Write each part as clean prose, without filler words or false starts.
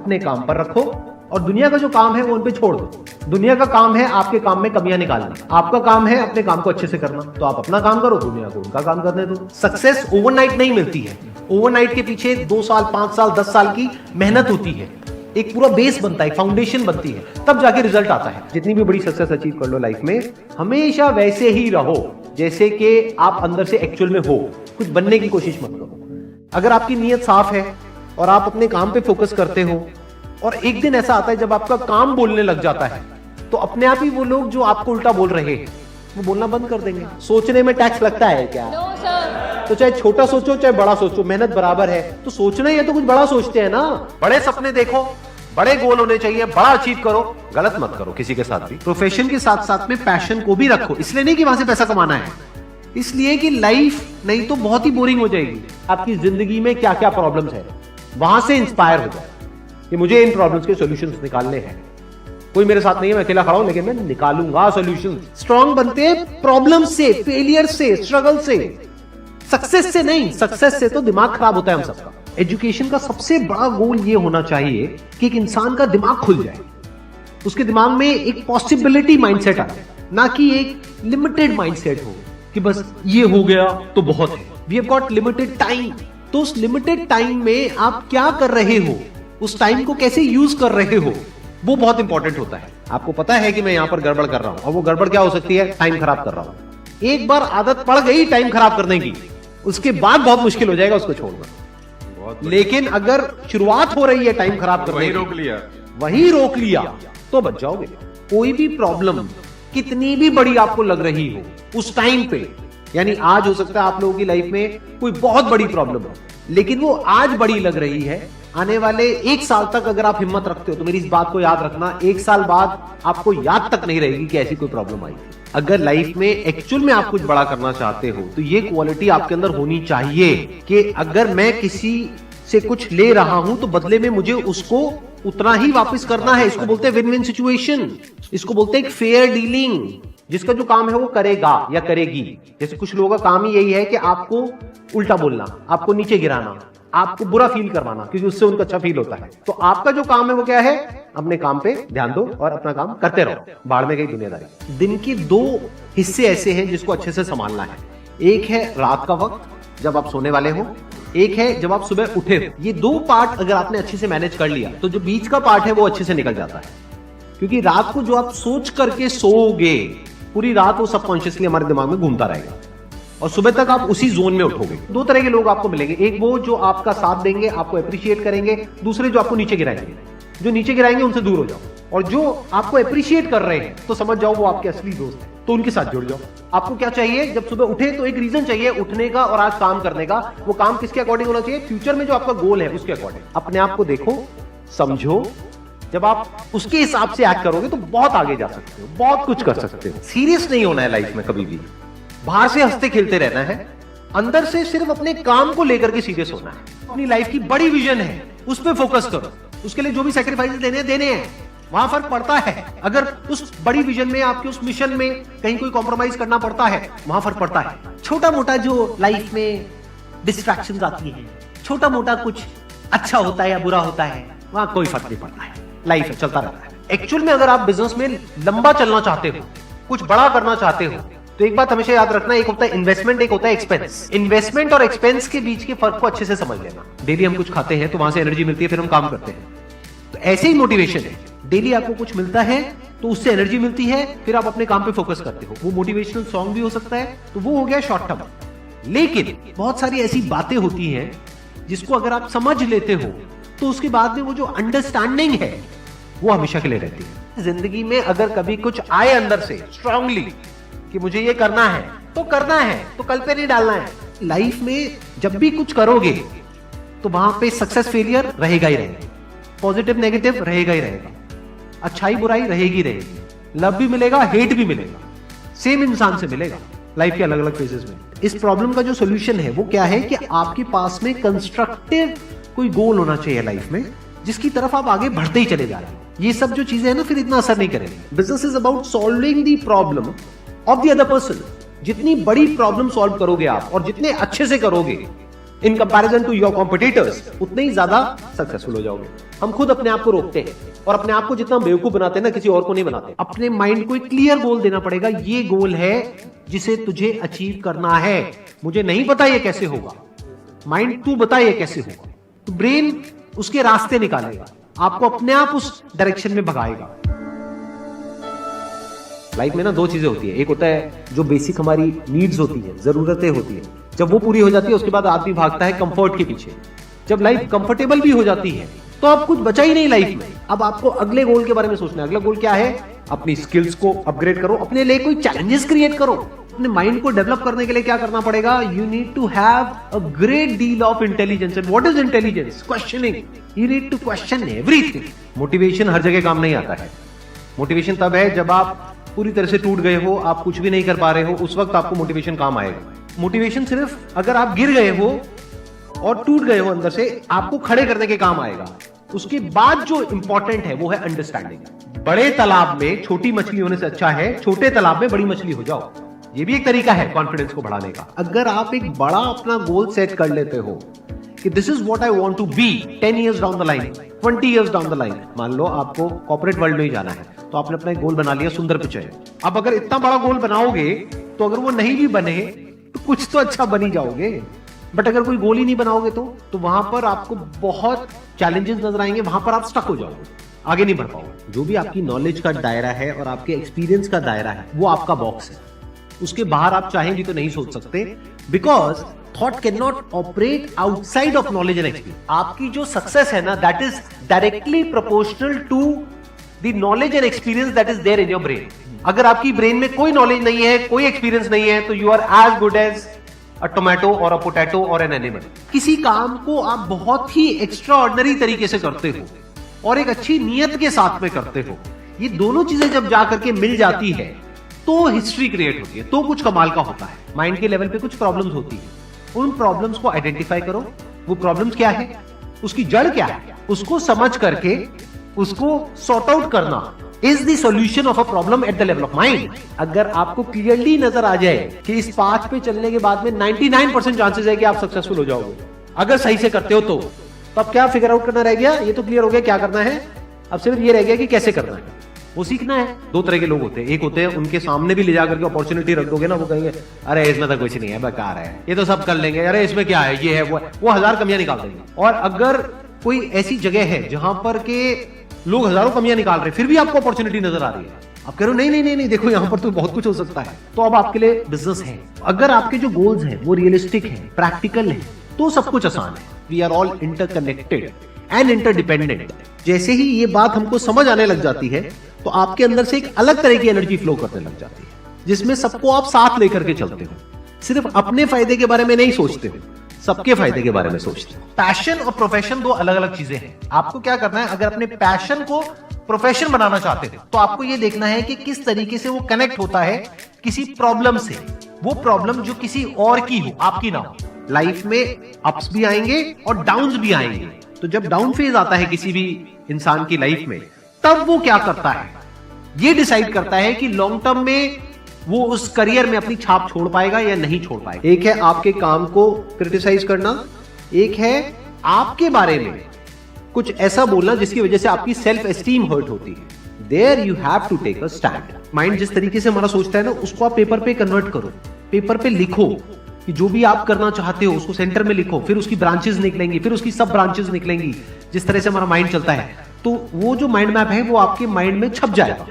अपने काम पर रखो और दुनिया का जो काम है वो उन पे छोड़ दो। दुनिया का काम है आपके काम में कमियां निकालना, आपका काम है अपने काम को अच्छे से करना। तो आप अपना काम करो, दुनिया को उनका काम करने दो। सक्सेस ओवरनाइट नहीं मिलती है, ओवरनाइट के पीछे 2 साल 5 साल 10 साल की मेहनत होती है, एक पूरा बेस बनता है, फाउंडेशन बनती है, तब जाके रिजल्ट आता है। जितनी भी बड़ी सक्सेस अचीव कर लो लाइफ में, हमेशा वैसे ही रहो जैसे कि आप अंदर से एक्चुअल में हो, कुछ बनने की कोशिश मत करो। अगर आपकी नीयत साफ है और आप अपने काम पे फोकस करते हो और एक दिन ऐसा आता है जब आपका काम बोलने लग जाता है, तो अपने आप ही वो लोग जो आपको उल्टा बोल रहे हैं वो बोलना बंद कर देंगे। सोचने में टैक्स लगता है क्या? No, sir. तो चाहे छोटा सोचो चाहे बड़ा सोचो, मेहनत बराबर है। तो सोचना ही है तो कुछ बड़ा सोचते हैं ना। बड़े सपने देखो, बड़े गोल होने चाहिए, बड़ा अचीव करो, गलत मत करो किसी के साथ भी। प्रोफेशन के साथ साथ में पैशन को भी रखो, इसलिए नहीं कि वहां से पैसा कमाना है, इसलिए कि लाइफ नहीं तो बहुत ही बोरिंग हो जाएगी। आपकी जिंदगी में क्या क्या प्रॉब्लम्स है वहां से इंस्पायर हो जाए कि मुझे इन प्रॉब्लम्स के सॉल्यूशंस निकालने हैं। कोई मेरे साथ नहीं है, मैं अकेला खड़ा हूं, लेकिन मैं निकालूंगा सॉल्यूशंस। स्ट्रांग बनते हैं प्रॉब्लम से, फेलियर से, स्ट्रगल से, सक्सेस से नहीं। सक्सेस से तो दिमाग खराब होता है हम सबका। एजुकेशन का सबसे बड़ा गोल ये होना चाहिए कि एक इंसान का दिमाग खुल जाए, उसके दिमाग में एक पॉसिबिलिटी माइंडसेट आए, ना कि एक लिमिटेड माइंडसेट हो कि बस ये हो गया तो बहुत है। We have got limited time, तो उस लिमिटेड टाइम में आप क्या कर रहे हो, उस टाइम को कैसे यूज कर रहे हो, वो बहुत इंपॉर्टेंट होता है। आपको पता है कि मैं यहां पर गड़बड़ कर रहा हूं, और वो गड़बड़ क्या हो सकती है? टाइम खराब कर रहा हूं। एक बार आदत पड़ गई टाइम खराब करने की, उसके बाद बहुत मुश्किल हो जाएगा उसको छोड़ना। लेकिन अगर शुरुआत हो रही है टाइम खराब करने की, वही रोक लिया तो बच जाओगे। कोई भी प्रॉब्लम कितनी भी बड़ी आपको लग रही हो उस टाइम पे, यानी आज हो सकता है आप लोगों की लाइफ में कोई बहुत बड़ी प्रॉब्लम हो, लेकिन वो आज बड़ी लग रही है, आने वाले 1 साल तक अगर आप हिम्मत रखते हो तो मेरी इस बात को याद रखना, 1 साल बाद आपको याद तक नहीं रहेगी कि ऐसी कोई प्रॉब्लम आई थी। अगर लाइफ में एक्चुअल में आप कुछ बड़ा करना चाहते हो तो ये क्वालिटी आपके अंदर होनी चाहिए कि अगर मैं किसी से कुछ ले रहा हूं तो बदले में मुझे उसको उतना ही वापस करना है। इसको बोलते हैं विन विन सिचुएशन, इसको बोलते हैं फेयर डीलिंग। जिसका जो काम है वो करेगा या करेगी। जैसे कुछ लोगों का काम ही यही है कि आपको उल्टा बोलना, आपको नीचे गिराना, आपको बुरा फील करवाना, क्योंकि उससे उनको अच्छा फील होता है। तो आपका जो काम है वो क्या है? अपने काम पे ध्यान दो और अपना काम करते रहो, बाढ़ में गई दुनियादारी। दिन के 2 हिस्से ऐसे हैं जिसको अच्छे से संभालना है। एक है रात का वक्त जब आप सोने वाले हो, एक है जब आप सुबह उठे हो। ये 2 पार्ट अगर आपने अच्छे से मैनेज कर लिया तो जो बीच का पार्ट है वो अच्छे से निकल जाता है। क्योंकि रात को जो आप सोच करके सोओगे, पूरी रात वो सबकॉन्शियसली हमारे दिमाग में घूमता रहेगा और सुबह तक आप उसी जोन में उठोगे। 2 तरह के लोग आपको मिलेंगे, एक वो जो आपका साथ देंगे, आपको अप्रिशिएट करेंगे, दूसरे जो आपको नीचे गिराएंगे। जो नीचे गिराएंगे उनसे दूर हो जाओ, और जो आपको अप्रिशिएट कर रहे हैं तो समझ जाओ वो आपके असली दोस्त हैं, तो उनके साथ जुड़ जाओ। आपको क्या चाहिए? जब सुबह उठे तो एक रीजन चाहिए उठने का और आज काम करने का। वो काम किसके अकॉर्डिंग होना चाहिए? फ्यूचर में जो आपका गोल है उसके अकॉर्डिंग। अपने आप को देखो, समझो। जब आप उसके हिसाब से एक्ट करोगे तो बहुत आगे जा सकते हो, बहुत कुछ कर सकते हो। सीरियस नहीं होना है लाइफ में कभी भी, बाहर से हंसते खेलते रहना है, अंदर से सिर्फ अपने काम को लेकर के सीरियस होना है। अपनी लाइफ की बड़ी विजन है, उस पर फोकस करो। उसके लिए जो भी सैक्रिफाइस देने हैं वहां फर्क पड़ता है। अगर उस बड़ी विजन में, आपके उस मिशन में कहीं कोई कॉम्प्रोमाइज करना पड़ता है, वहां फर्क पड़ता है। छोटा मोटा जो लाइफ में डिस्ट्रैक्शंस आती है, छोटा मोटा कुछ अच्छा होता है या बुरा होता है, वहां कोई फर्क नहीं पड़ता है। लाइफ चलता रहता है। एक्चुअल में अगर आप बिजनेस में लंबा चलना चाहते हो, कुछ बड़ा करना चाहते हो, तो एक बात हमेशा याद रखना, एक होता है इन्वेस्टमेंट, एक होता है एक्सपेंस। इन्वेस्टमेंट और एक्सपेंस के बीच के फर्क को अच्छे से समझ लेना। डेली हम कुछ खाते हैं तो वहां से एनर्जी मिलती है, फिर हम काम करते हैं। तो ऐसे ही मोटिवेशन है, डेली आपको कुछ मिलता है तो उससे एनर्जी मिलती है, फिर आप अपने काम पे फोकस करते हो। वो मोटिवेशनल सॉन्ग भी हो सकता है, तो वो हो गया शॉर्ट टर्म। लेकिन बहुत सारी ऐसी बातें होती हैं जिसको अगर आप समझ लेते हो तो उसके बाद में वो जो अंडरस्टैंडिंग है वो हमेशा के लिए रहती है। जिंदगी में अगर कभी कुछ आए अंदर से स्ट्रांगली कि मुझे ये करना है तो करना है, तो कल पे नहीं डालना है। लाइफ में जब भी कुछ करोगे तो वहां पे सक्सेस फेलियर रहेगा ही रहेगा, पॉजिटिव नेगेटिव रहेगा ही रहेगा, अच्छाई बुराई रहेगी रहेगी, लव भी मिलेगा, हेट भी मिलेगा, सेम इंसान से मिलेगा लाइफ के अलग अलग फेजेस में। इस प्रॉब्लम का जो सोल्यूशन है वो क्या है कि आपके पास में कंस्ट्रक्टिव कोई गोल होना चाहिए लाइफ में, जिसकी तरफ आप आगे बढ़ते ही चले जा रहे हैं। ये सब जो चीजें हैं ना, फिर इतना असर नहीं करेंगी। Business is about solving the problem of the other person. जितनी बड़ी प्रॉब्लम सॉल्व करोगे आप और जितने अच्छे से करोगे, in comparison to your competitors, उतने ही ज्यादा सक्सेसफुल हो जाओगे। हम खुद अपने आप को रोकते हैं और अपने आप को जितना बेवकूफ बनाते हैं ना, किसी और को नहीं बनाते। अपने माइंड को एक क्लियर गोल देना पड़ेगा, ये गोल है जिसे तुझे अचीव करना है। मुझे नहीं पता ये कैसे होगा, माइंड तू बता ये कैसे होगा, तो ब्रेन उसके रास्ते निकालेगा, आपको अपने आप उस डायरेक्शन में भगाएगा। लाइफ में ना दो चीजें होती है, एक होता है जो बेसिक हमारी नीड्स होती है, जरूरतें होती है, जब वो पूरी हो जाती है उसके बाद आदमी भागता है कंफर्ट के पीछे। जब लाइफ कंफर्टेबल भी हो जाती है तो अब कुछ बचा ही नहीं लाइफ में। अब आपको अगले गोल के बारे में सोचना है। अगला गोल क्या है? अपनी स्किल्स को अपग्रेड करो, अपने लिए कोई चैलेंजेस क्रिएट करो। अपने माइंड को डेवलप करने के लिए क्या करना पड़ेगा? You need to have a great deal of intelligence. And what is intelligence? Questioning. You need to question everything. Motivation हर जगह काम नहीं आता है। मोटिवेशन तब है जब आप पूरी तरह से टूट गए हो, आप कुछ भी नहीं कर पा रहे हो, उस वक्त आपको मोटिवेशन काम आएगा। मोटिवेशन सिर्फ अगर आप गिर गए हो और टूट गए हो अंदर से, आपको खड़े करने के काम आएगा। उसके बाद जो इंपॉर्टेंट है वो है अंडरस्टैंडिंग। बड़े तालाब में छोटी मछली होने से अच्छा है छोटे तालाब में बड़ी मछली हो जाओ। ये भी एक तरीका है कॉन्फिडेंस को बढ़ाने का। अगर आप एक बड़ा अपना गोल सेट कर लेते हो कि this is what I want to be 10 years down the line, 20 years down the line. मान लो आपको कॉर्पोरेट वर्ल्ड में ही जाना है, तो आपने अपना एक गोल बना लिया सुंदर पिचाई। अब अगर इतना बड़ा गोल बनाओगे तो अगर वो नहीं भी बने तो कुछ तो अच्छा बन ही जाओगे। बट अगर कोई गोल ही नहीं बनाओगे तो वहां पर आपको बहुत चैलेंजेस नजर आएंगे, वहां पर आप स्टक हो जाओगे, आगे नहीं बढ़ पाओगे। जो भी आपकी नॉलेज का दायरा है और आपके एक्सपीरियंस का दायरा है वो आपका बॉक्स है। उसके बाहर आप चाहेंगे तो नहीं सोच सकते, because thought can not operate outside of knowledge and experience. आपकी जो सक्सेस है ना, that is directly proportional to the knowledge and experience that is there in your brain. अगर आपकी ब्रेन में कोई नॉलेज नहीं है, कोई एक्सपीरियंस नहीं है, तो you are as good as a tomato और अ पोटैटो और एन एनिमल। किसी काम को आप बहुत ही एक्स्ट्रा ऑर्डिनरी तरीके से करते हो और एक अच्छी नीयत के साथ में करते हो, ये दोनों चीजें जब जाकर के मिल जाती है तो हिस्ट्री क्रिएट होती है, तो कुछ कमाल का होता है। माइंड के लेवल पे कुछ प्रॉब्लम्स होती है, उन प्रॉब्लम्स को आइडेंटिफाई करो। वो प्रॉब्लम्स क्या है, उसकी जड़ क्या है, उसको समझ करके उसको सॉर्ट आउट करना is the solution of a problem at the level of mind. अगर आपको क्लियरली नजर आ जाए कि इस पाथ पे चलने के बाद में 99% चांसेस है कि आप सक्सेसफुल हो जाओगे अगर सही से करते हो, तो अब क्या फिगर आउट करना रह गया? ये तो क्लियर हो गया क्या करना है, अब सिर्फ ये रह गया कि कैसे करना है, वो सीखना है। दो तरह के लोग होते हैं, एक होते हैं उनके सामने भी ले जाकर के अपॉर्चुनिटी रख दोगे ना, वो कहेंगे अरे इसमें तो कुछ नहीं है, बेकार है, ये तो सब कर लेंगे, अरे इसमें क्या है, ये है वो 1000 कमियां निकाल देंगे। और अगर कोई ऐसी जगह है जहां पर के लोग हजारों कमियां निकाल रहे, फिर भी आपको अपॉर्चुनिटी नजर आ रही है, आप कह रहे हो नहीं देखो यहाँ पर तो बहुत कुछ हो सकता है, तो अब आपके लिए बिजनेस है। अगर आपके जो गोल्स हैं वो रियलिस्टिक है, प्रैक्टिकल है, तो सब कुछ आसान है। We are all interconnected and interdependent. जैसे ही ये बात हमको समझ आने लग जाती है तो आपके अंदर से एक अलग तरह की एनर्जी फ्लो करने लग जाती है, जिसमें सबको आप साथ लेकर के चलते हो। सिर्फ अपने फायदे के बारे में नहीं सोचते हो, सबके फायदे के बारे में सोचते हो। पैशन और प्रोफेशन दो अलग अलग चीजें हैं। आपको क्या करना है, अगर अपने पैशन को प्रोफेशन बनाना चाहते हो तो आपको यह देखना है कि किस तरीके से वो कनेक्ट होता है किसी प्रॉब्लम से, वो प्रॉब्लम जो किसी और की हो, आपकी ना हो। लाइफ में अप्स भी आएंगे और डाउन्स भी आएंगे, तो जब डाउन फेज आता है किसी भी इंसान की लाइफ में, तब वो क्या करता है, ये डिसाइड करता है कि लॉन्ग टर्म में वो उस करियर में अपनी छाप छोड़ पाएगा या नहीं छोड़ पाएगा। एक है आपके काम को क्रिटिसाइज करना, एक है आपके बारे में कुछ ऐसा बोलना जिसकी वजह से आपकी सेल्फ एस्टीम हर्ट होती है। There you have to take a stand. Mind जिस तरीके से हमारा सोचता है ना, उसको आप पेपर पे कन्वर्ट करो, पेपर पे लिखो कि जो भी आप करना चाहते हो उसको सेंटर में लिखो, फिर उसकी ब्रांचेस निकलेंगी, फिर उसकी सब ब्रांचेस निकलेंगी। जिस तरह से हमारा माइंड चलता है, तो वो जो माइंड मैप है वो आपके माइंड में छप जाएगा,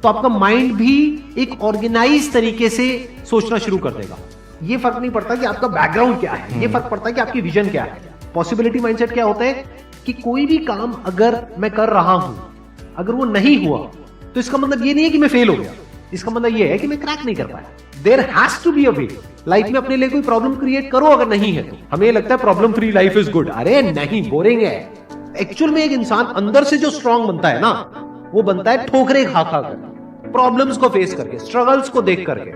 तो आपका माइंड भी एक ऑर्गेनाइज तरीके से सोचना शुरू कर देगा। ये फर्क नहीं पड़ता कि आपका बैकग्राउंड क्या है, ये फर्क पड़ता है कि आपकी विजन क्या है। पॉसिबिलिटी माइंडसेट क्या होता है कि कोई भी काम अगर मैं कर रहा हूं, अगर वो नहीं हुआ तो इसका मतलब ये नहीं है कि मैं फेल हो गया, इसका मतलब ये है कि मैं क्रैक नहीं कर पाया। There has to be a way. Life में अपने लिए कोई प्रॉब्लम क्रिएट करो, अगर नहीं है तो। हमें लगता है problem free life is good, अरे नहीं, बोरिंग है। एक्चुअल में एक इंसान अंदर से जो स्ट्रांग बनता है ना, वो बनता है ठोकरे खा खा कर, प्रॉब्लम्स को फेस करके, स्ट्रगल्स को देख करके।